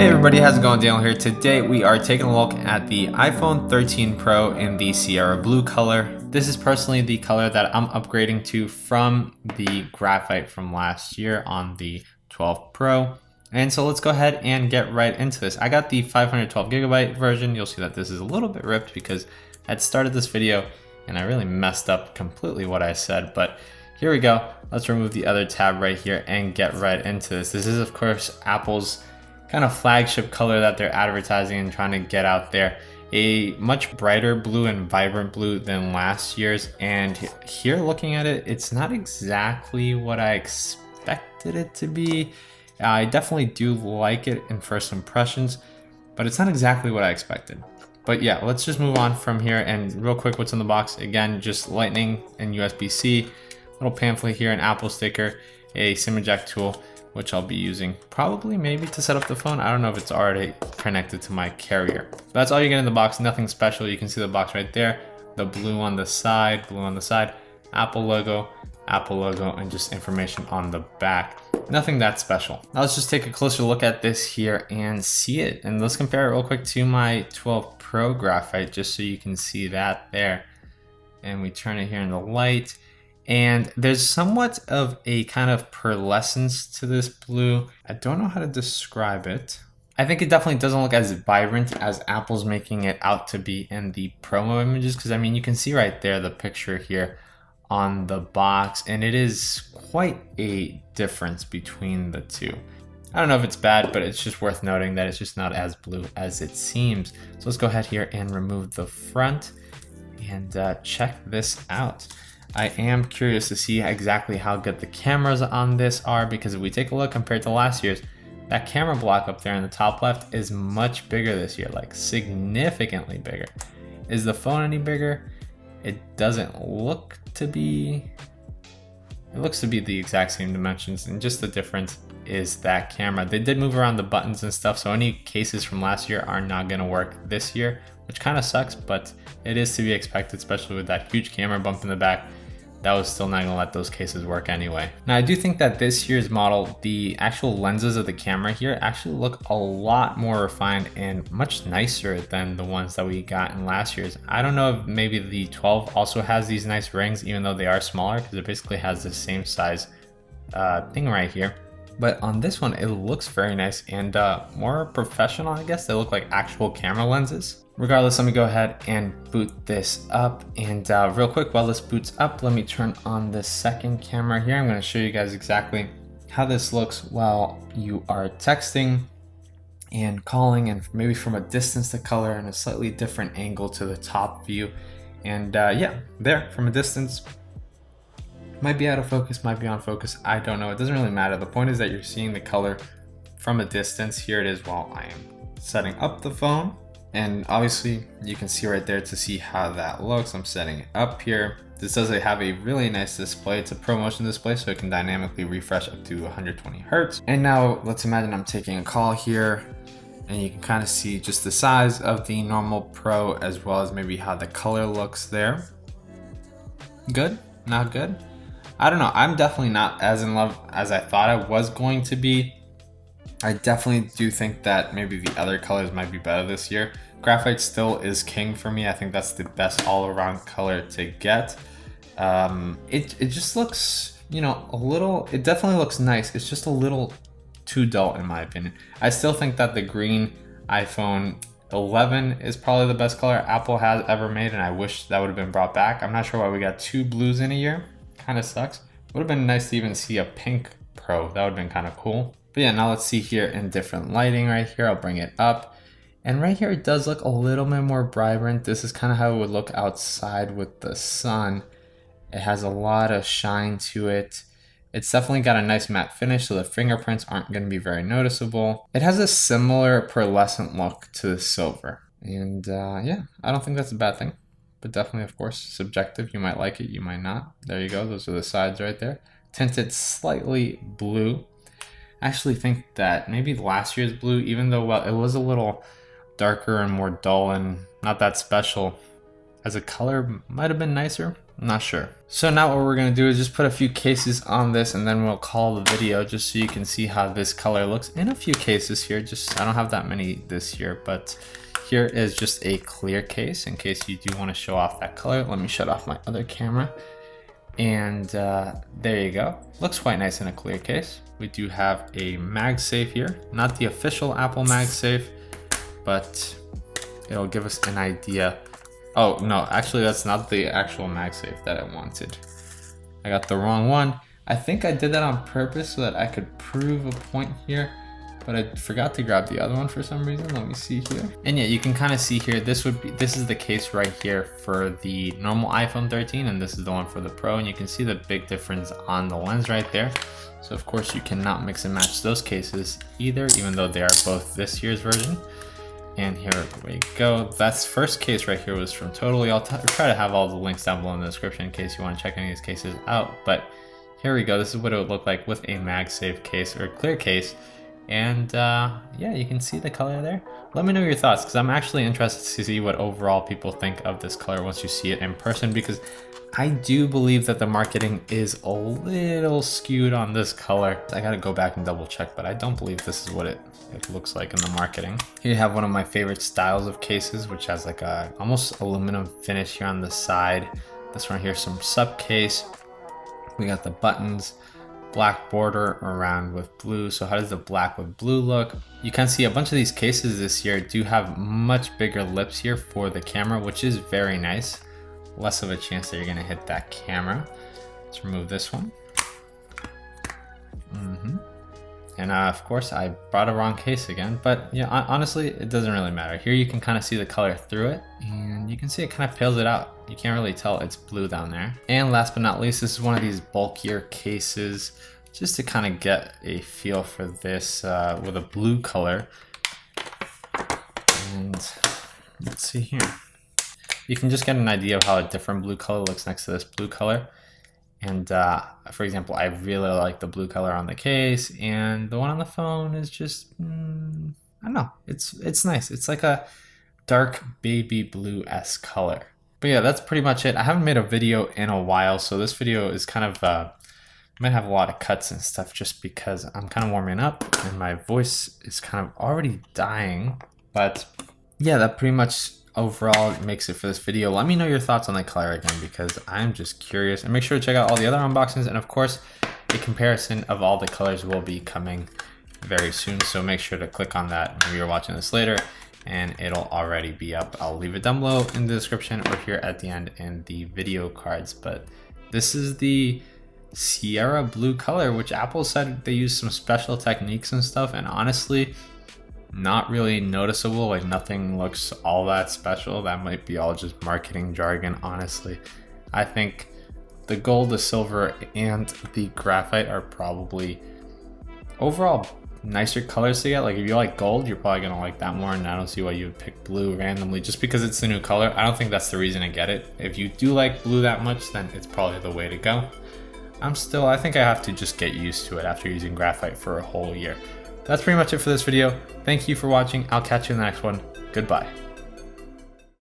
Hey everybody, how's it going? Daniel here. Today we are taking a look at the iPhone 13 Pro in the Sierra Blue color. This is personally the color that I'm upgrading to from the graphite from last year on the 12 Pro. And so let's go ahead and get right into this. I got the 512 gigabyte version. You'll see that this is a little bit ripped because I started this video and I really messed up completely what I said, but here we go. Let's remove the other tab right here and get right into this. This is of course Apple's kind of flagship color that they're advertising and trying to get out there. A much brighter blue and vibrant blue than last year's, and here looking at it, it's not exactly what I expected it to be. I definitely do like it in first impressions, but it's not exactly what I expected. But yeah, let's just move on from here. And real quick, what's in the box? Again, just Lightning and USB-C, little pamphlet here, an Apple sticker, a SIM eject tool, which I'll be using probably maybe to set up the phone. I don't know if it's already connected to my carrier. That's all you get in the box, nothing special. You can see the box right there, the blue on the side, Apple logo, and just information on the back. Nothing that special. Now let's just take a closer look at this here and see it. And let's compare it real quick to my 12 Pro graphite, just so you can see that there. And we turn it here in the light. And there's somewhat of a kind of pearlescence to this blue. I don't know how to describe it. I think it definitely doesn't look as vibrant as Apple's making it out to be in the promo images, because I mean, you can see right there the picture here on the box, and it is quite a difference between the two. I don't know if it's bad, but it's just worth noting that it's just not as blue as it seems. So let's go ahead here and remove the front and check this out. I am curious to see exactly how good the cameras on this are, because if we take a look compared to last year's, that camera block up there in the top left is much bigger this year, like significantly bigger. Is the phone any bigger? It doesn't look to be. It looks to be the exact same dimensions, and just the difference is that camera. They did move around the buttons and stuff, so any cases from last year are not going to work this year, which kind of sucks, but it is to be expected, especially with that huge camera bump in the back. That was still not gonna let those cases work anyway. Now I do think that this year's model, the actual lenses of the camera here actually look a lot more refined and much nicer than the ones that we got in last year's. I don't know if maybe the 12 also has these nice rings, even though they are smaller, because it basically has the same size thing right here. But on this one, it looks very nice and more professional, I guess. They look like actual camera lenses. Regardless, let me go ahead and boot this up. And real quick, while this boots up, let me turn on the second camera here. I'm going to show you guys exactly how this looks while you are texting and calling, and maybe from a distance the color and a slightly different angle to the top view. And yeah, there from a distance. Might be out of focus, might be on focus. I don't know. It doesn't really matter. The point is that you're seeing the color from a distance. Here it is while I am setting up the phone. And obviously you can see right there to see how that looks. I'm setting it up here. This does have a really nice display. It's a ProMotion display, so it can dynamically refresh up to 120 Hertz. And now let's imagine I'm taking a call here, and you can kind of see just the size of the normal Pro, as well as maybe how the color looks there. Good? Not good? I don't know. I'm definitely not as in love as I thought I was going to be. I definitely do think that maybe the other colors might be better this year. Graphite still is king for me. I think that's the best all-around color to get. It just looks, you know, a little, it definitely looks nice. It's just a little too dull in my opinion. I still think that the green iPhone 11 is probably the best color Apple has ever made, and I wish that would have been brought back. I'm not sure why we got two blues in a year. Kind of sucks. Would have been nice to even see a pink Pro. That would have been kind of cool. But yeah, now let's see here in different lighting right here. I'll bring it up. And right here, it does look a little bit more vibrant. This is kind of how it would look outside with the sun. It has a lot of shine to it. It's definitely got a nice matte finish, so the fingerprints aren't going to be very noticeable. It has a similar pearlescent look to the silver. And yeah, I don't think that's a bad thing. But definitely, of course, subjective. You might like it, you might not. There you go. Those are the sides right there. Tinted slightly blue. I actually think that maybe last year's blue, even though well, it was a little darker and more dull and not that special, as a color might have been nicer. I'm not sure. So now what we're gonna do is just put a few cases on this and then we'll call the video just so you can see how this color looks in a few cases here. I don't have that many this year, but here is just a clear case in case you do want to show off that color. Let me shut off my other camera. And there you go. Looks quite nice in a clear case. We do have a MagSafe here, not the official Apple MagSafe, but it'll give us an idea. Oh no, actually that's not the actual MagSafe that I wanted. I got the wrong one. I think I did that on purpose so that I could prove a point here, but I forgot to grab the other one for some reason. Let me see here. And yeah, you can kind of see here, this is the case right here for the normal iPhone 13, and this is the one for the Pro, and you can see the big difference on the lens right there. So of course you cannot mix and match those cases either, even though they are both this year's version. And here we go. That's first case right here was from Totally. I'll try to have all the links down below in the description in case you want to check any of these cases out. But here we go. This is what it would look like with a MagSafe case or clear case. And yeah, you can see the color there. Let me know your thoughts, because I'm actually interested to see what overall people think of this color once you see it in person, because I do believe that the marketing is a little skewed on this color. I gotta go back and double check, but I don't believe this is what it looks like in the marketing. Here you have one of my favorite styles of cases, which has like a almost aluminum finish here on the side. This one here, some sub case. We got the buttons, black border around with blue. So how does the black with blue look? You can see a bunch of these cases this year do have much bigger lips here for the camera, which is very nice. Less of a chance that you're gonna hit that camera. Let's remove this one. And of course I brought a wrong case again, but yeah, honestly, it doesn't really matter. Here you can kind of see the color through it, and you can see it kind of pales it out. You can't really tell it's blue down there. And last but not least, this is one of these bulkier cases, just to kind of get a feel for this with a blue color. And let's see here. You can just get an idea of how a different blue color looks next to this blue color. And for example, I really like the blue color on the case, and the one on the phone is just, I don't know, it's nice. It's like a dark baby blue-esque color. But yeah, that's pretty much it. I haven't made a video in a while, so this video is kind of, might have a lot of cuts and stuff just because I'm kind of warming up and my voice is kind of already dying. But yeah, that pretty much overall makes it for this video. Let me know your thoughts on the color again, because I'm just curious, and make sure to check out all the other unboxings, and of course a comparison of all the colors will be coming very soon, so make sure to click on that if you're watching this later, and it'll already be up. I'll leave it down below in the description or here at the end in the video cards. But this is the Sierra blue color, which Apple said they used some special techniques and stuff, and honestly not really noticeable. Like, nothing looks all that special. That might be all just marketing jargon, honestly. I think the gold, the silver, and the graphite are probably overall nicer colors to get. Like, if you like gold, you're probably gonna like that more, and I don't see why you would pick blue randomly just because it's the new color. I don't think that's the reason to get it. If you do like blue that much, then it's probably the way to go. I think I have to just get used to it after using graphite for a whole year. That's pretty much it for this video. Thank you for watching. I'll catch you in the next one. Goodbye.